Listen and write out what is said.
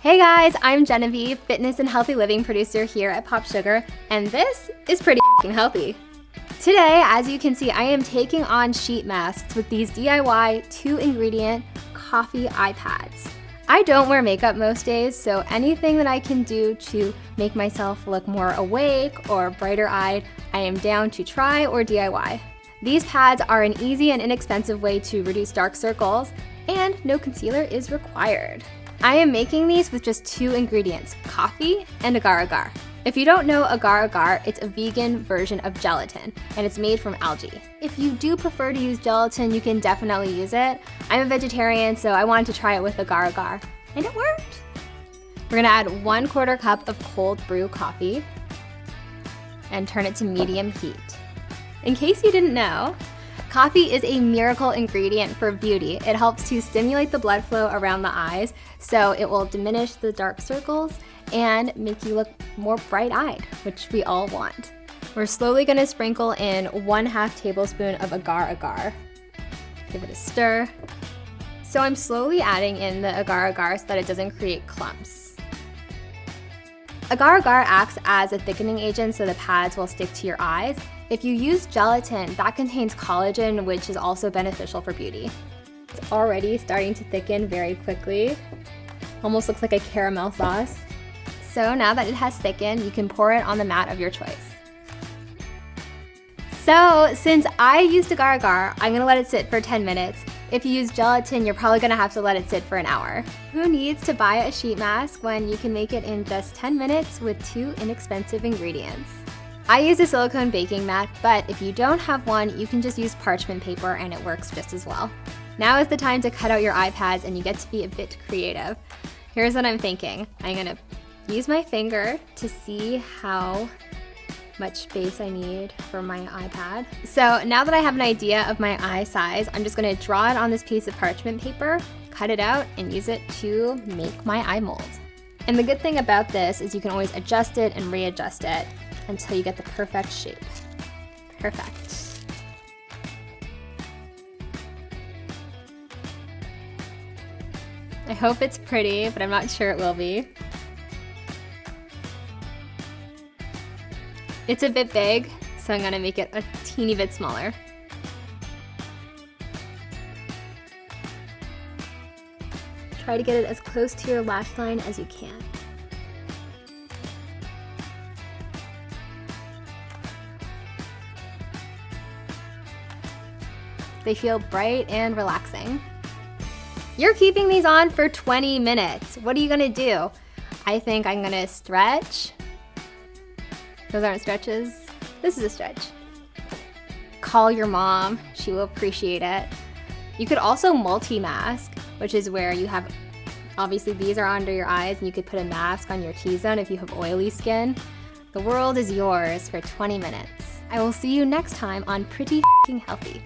Hey guys, I'm Genevieve, fitness and healthy living producer here at POPSUGAR, and this is pretty healthy. Today, as you can see, I am taking on sheet masks with these DIY 2-ingredient coffee eye pads. I don't wear makeup most days, so anything that I can do to make myself look more awake or brighter-eyed, I am down to try or DIY. These pads are an easy and inexpensive way to reduce dark circles, and no concealer is required. I am making these with just 2 ingredients, coffee and agar-agar. If you don't know agar-agar, it's a vegan version of gelatin, and it's made from algae. If you do prefer to use gelatin, you can definitely use it. I'm a vegetarian, so I wanted to try it with agar-agar, and it worked. We're gonna add 1/4 cup of cold brew coffee and turn it to medium heat. In case you didn't know, coffee is a miracle ingredient for beauty. It helps to stimulate the blood flow around the eyes, so it will diminish the dark circles and make you look more bright-eyed, which we all want. We're slowly gonna sprinkle in 1/2 tablespoon of agar-agar. Give it a stir. So I'm slowly adding in the agar-agar so that it doesn't create clumps. Agar-agar acts as a thickening agent so the pads will stick to your eyes. If you use gelatin, that contains collagen, which is also beneficial for beauty. It's already starting to thicken very quickly. Almost looks like a caramel sauce. So now that it has thickened, you can pour it on the mat of your choice. So since I used agar-agar, I'm gonna let it sit for 10 minutes. If you use gelatin, you're probably gonna have to let it sit for an hour. Who needs to buy a sheet mask when you can make it in just 10 minutes with 2 inexpensive ingredients? I use a silicone baking mat, but if you don't have one, you can just use parchment paper and it works just as well. Now is the time to cut out your iPads and you get to be a bit creative. Here's what I'm thinking. I'm gonna use my finger to see how much space I need for my iPad. So now that I have an idea of my eye size, I'm just gonna draw it on this piece of parchment paper, cut it out, and use it to make my eye mold. And the good thing about this is you can always adjust it and readjust it until you get the perfect shape. Perfect. I hope it's pretty, but I'm not sure it will be. It's a bit big, so I'm gonna make it a teeny bit smaller. Try to get it as close to your lash line as you can. They feel bright and relaxing. You're keeping these on for 20 minutes. What are you gonna do? I think I'm gonna stretch. Those aren't stretches. This is a stretch. Call your mom, she will appreciate it. You could also multi-mask, which is where you have, obviously these are under your eyes and you could put a mask on your T-zone if you have oily skin. The world is yours for 20 minutes. I will see you next time on Pretty Healthy.